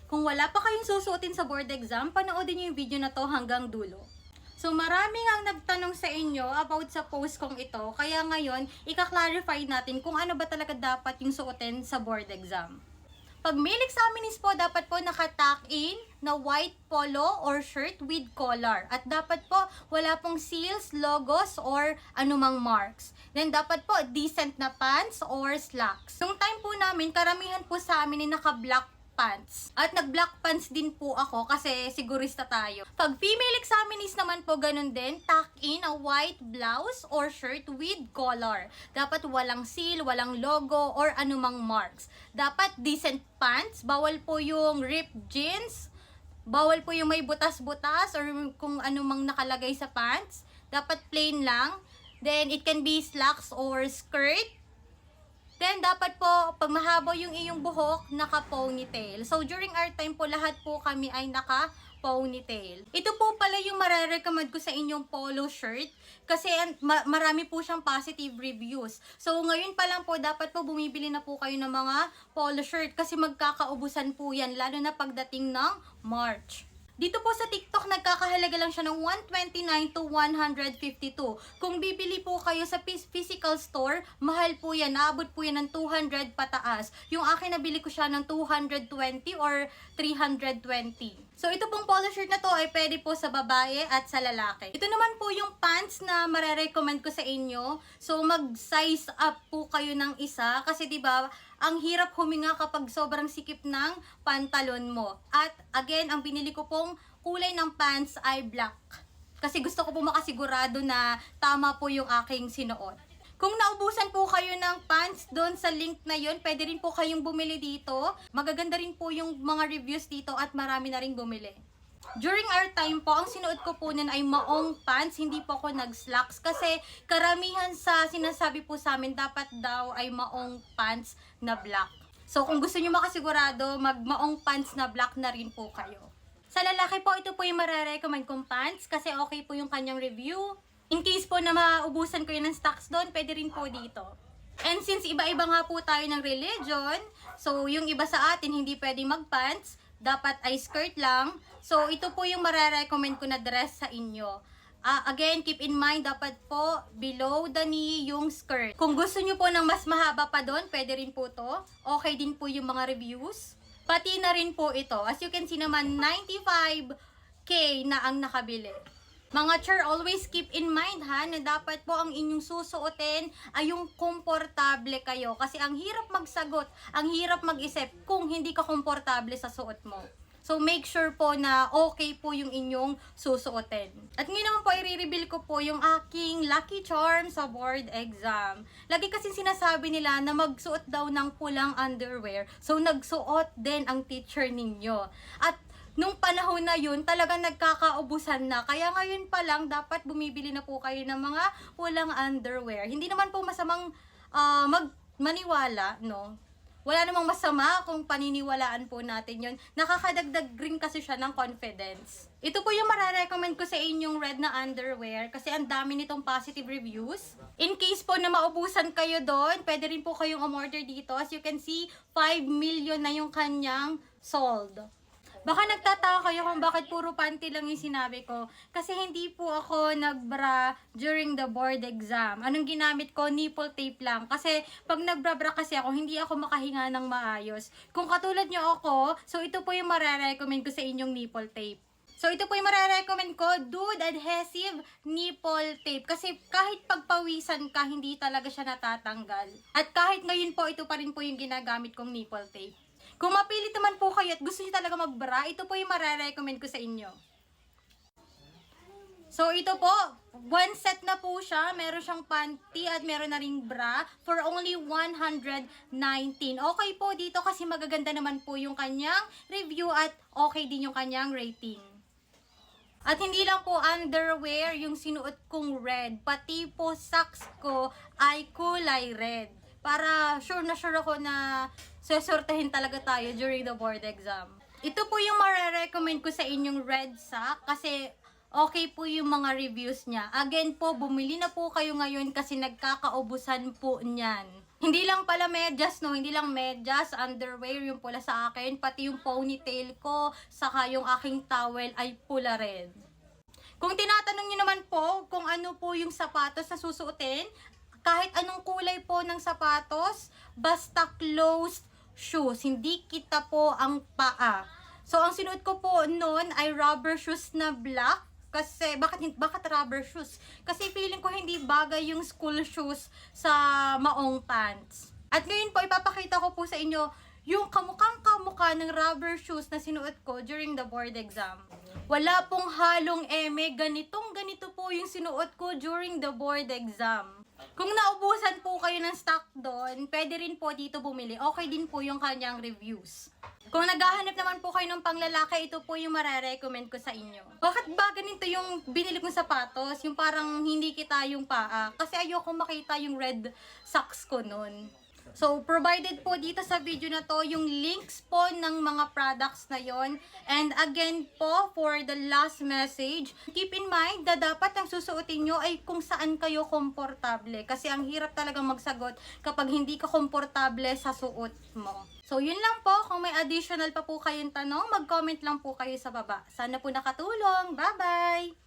Kung wala pa kayong susuotin sa board exam, panoodin niyo yung video na to hanggang dulo. So maraming ang nagtanong sa inyo about sa post kong ito, kaya ngayon, ika-clarify natin kung ano ba talaga dapat yung suotin sa board exam. Pag male examinist po, dapat po naka-tuck in na white polo or shirt with collar. At dapat po wala pong seals, logos, or anumang marks. Then dapat po decent na pants or slacks. Nung time po namin, karamihan po sa amin ay naka-black pants. At nag-black pants din po ako kasi sigurista tayo. Pag female examinist naman po, ganun din, tuck in a white blouse or shirt with collar. Dapat walang seal, walang logo, or anumang marks. Dapat decent pants, bawal po yung ripped jeans, bawal po yung may butas-butas or kung anumang nakalagay sa pants. Dapat plain lang. Then, it can be slacks or skirt. Then, dapat po, pag mahaba yung iyong buhok, naka-ponytail. So, during our time po, lahat po kami ay naka-ponytail. Ito po pala yung marirecommend ko sa inyong polo shirt. Kasi marami po siyang positive reviews. So, ngayon pa lang po, dapat po bumibili na po kayo ng mga polo shirt. Kasi magkakaubusan po yan, lalo na pagdating ng March. Dito po sa TikTok, nagkakahalaga lang siya ng 129 to 152. Kung bibili po kayo sa physical store, mahal po yan. Naabot po yan ng 200 pataas. Yung akin, nabili ko siya ng 220 or 320. So, ito pong polo shirt na to ay pwede po sa babae at sa lalaki. Ito naman po yung pants na marirecommend ko sa inyo. So, mag-size up po kayo ng isa. Kasi, diba, ang hirap huminga kapag sobrang sikip ng pantalon mo. At, again, ang binili ko pong kulay ng pants ay black. Kasi gusto ko po makasigurado na tama po yung aking sinuot. Kung naubusan po kayo ng pants doon sa link na yun, pwede rin po kayong bumili dito. Magaganda rin po yung mga reviews dito at marami na rin bumili. During our time po, ang sinuot ko po nun ay maong pants, hindi po ako nag-slacks. Kasi karamihan sa sinasabi po sa amin, dapat daw ay maong pants na black. So kung gusto nyo makasigurado, mag-maong pants na black na rin po kayo. Sa lalaki po, ito po yung marirecommend kong pants kasi okay po yung kanyang review. In case po na maubusan ko yun ng stocks doon, pwede rin po dito. And since iba-iba nga po tayo ng religion, so yung iba sa atin hindi pwede mag-pants, dapat ay skirt lang. So ito po yung marirecommend ko na dress sa inyo. Again, keep in mind, dapat po below the knee yung skirt. Kung gusto nyo po ng mas mahaba pa doon, pwede rin po to. Okay din po yung mga reviews. Pati na rin po ito. As you can see naman, 95K na ang nakabili. Mga chur, always keep in mind ha, na dapat po ang inyong susuotin ay yung komportable kayo. Kasi ang hirap magsagot, ang hirap mag-isip kung hindi ka komportable sa suot mo. So, make sure po na okay po yung inyong susuotin. At ngayon naman po, i-reveal ko po yung aking lucky charm sa board exam. Lagi kasi sinasabi nila na magsuot daw ng pulang underwear. So, nagsuot din ang teacher ninyo. At nung panahon na yun, talagang nagkakaubusan na. Kaya ngayon pa lang, dapat bumibili na po kayo ng mga pulang underwear. Hindi naman po masamang maniwala, no? Wala namang masama kung paniniwalaan po natin yun. Nakakadagdag rin kasi siya ng confidence. Ito po yung marirecommend ko sa inyong red na underwear kasi ang dami nitong positive reviews. In case po na maubusan kayo doon, pwede rin po kayong umorder dito. As you can see, 5 million na yung kanyang sold. Baka nagtataka kayo kung bakit puro panty lang yung sinabi ko. Kasi hindi po ako nagbra during the board exam. Anong ginamit ko? Nipple tape lang. Kasi pag nagbra kasi ako, hindi ako makahinga ng maayos. Kung katulad nyo ako, so ito po yung marirecommend ko sa inyong nipple tape. So ito po yung marirecommend ko, Dude Adhesive Nipple Tape. Kasi kahit pagpawisan ka, hindi talaga siya natatanggal. At kahit ngayon po, ito pa rin po yung ginagamit kong nipple tape. Kung mapilit naman po kayo at gusto niyo talaga magbra, ito po yung marirecommend ko sa inyo. So, ito po, one set na po siya. Meron siyang panty at meron na ring bra for only 119. Okay po dito kasi magaganda naman po yung kanyang review at okay din yung kanyang rating. At hindi lang po underwear yung sinuot kong red, pati po socks ko ay kulay red. Para sure ako na susortehin talaga tayo during the board exam. Ito po yung marirecommend ko sa inyong red sock kasi okay po yung mga reviews niya. Again po, bumili na po kayo ngayon kasi nagkakaubusan po niyan. Hindi lang pala medyas, no? Hindi lang medyas, underwear yung pula sa akin, pati yung ponytail ko, saka yung aking towel ay pula rin. Kung tinatanong niyo naman po kung ano po yung sapatos na susuotin, kahit anong kulay po ng sapatos, basta closed shoes, hindi kita po ang paa. So, ang sinuot ko po noon ay rubber shoes na black. Kasi, bakit rubber shoes? Kasi feeling ko hindi bagay yung school shoes sa maong pants. At ngayon po, ipapakita ko po sa inyo yung kamukhang-kamukha ng rubber shoes na sinuot ko during the board exam. Wala pong halong eme, ganito po yung sinuot ko during the board exam. Kung naubusan po kayo ng stock doon, pwede rin po dito bumili. Okay din po yung kanyang reviews. Kung naghahanap naman po kayo ng panglalaki, ito po yung mararecommend ko sa inyo. Bakit ba ganito yung binili kong sapatos? Yung parang hindi kita yung paa. Kasi ayoko makita yung red socks ko nun. So, provided po dito sa video na to yung links po ng mga products na yon. And again po, for the last message, keep in mind na dapat ang susuotin nyo ay kung saan kayo komportable. Kasi ang hirap talagang magsagot kapag hindi ka komportable sa suot mo. So, yun lang po. Kung may additional pa po kayong tanong, mag-comment lang po kayo sa baba. Sana po nakatulong. Bye-bye!